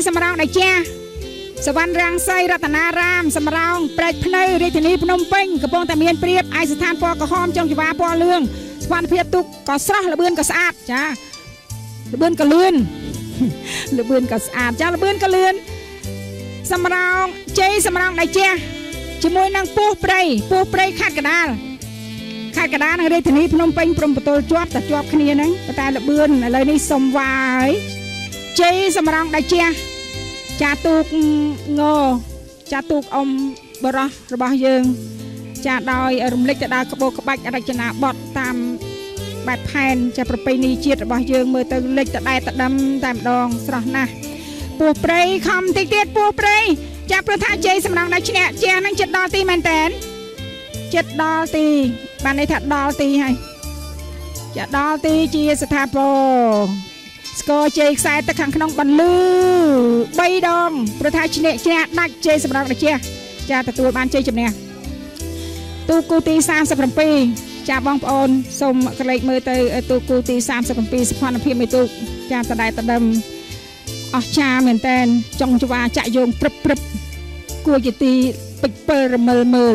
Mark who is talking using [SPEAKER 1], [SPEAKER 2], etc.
[SPEAKER 1] សម្រងđạiជាសវណ្ណរាំងសីរតនារាមសម្រងព្រែកភ្នៅរាជធានីភ្នំពេញកំពុងតែមានព្រៀបឯកស្ថានពណ៌ក្រហមចុងចង្វាពណ៌លឿងស្ថានភាពទូកក៏ស្រស់ល្បឿនក៏ស្អាតចាល្បឿនក៏លឿនល្បឿនក៏ស្អាតចាល្បឿនក៏លឿនសម្រងជ័យសម្រងđạiជាជាមួយនឹងពោះព្រៃខាត់កដាលនៅរាជធានីភ្នំពេញព្រំបន្ទល់ជាប់គ្នាហ្នឹងតែល្បឿនឥឡូវនេះសុំវាយជ័យសម្រងđạiជាចាទូកងចាទូកអ៊ំបរោះរបស់យើងចាដោយរំលេចទៅដល់ក្បូរក្បាច់រចនាបថតាមបែបផែនចាប្រពៃណីជាតិរបស់យើងមើលទៅលេចទៅដែរទៅដឹមតែម្ដងស្រស់ណាស់ពោះព្រៃខំតិចទៀតពោះព្រៃចាព្រោះថាជ័យសម្រងđạiឈ្នះជានឹងចិត្តដល់ទីមែនតែនចិត្តដល់ទីបានន័យថាដល់ទីហើយចាដល់ទីជាស្ថាពរស្គរជ័យខ្សែទឹកខាងក្នុងបន្លឺ3ដងព្រោះថាឈ្នះដាច់ជ័យសម្រងđạiជាចាទទួលបានជ័យជំនះទូគូទី37ចាបងប្អូនសូមក្រឡេកមើលទៅទូគូទី37សុខភាពមេទូកចាតដែលតដឹមអស្ចារ្យមែនតែនចុងច្វាចាក់យោងព្រឹបគួរជាទីពេចពិលរមើល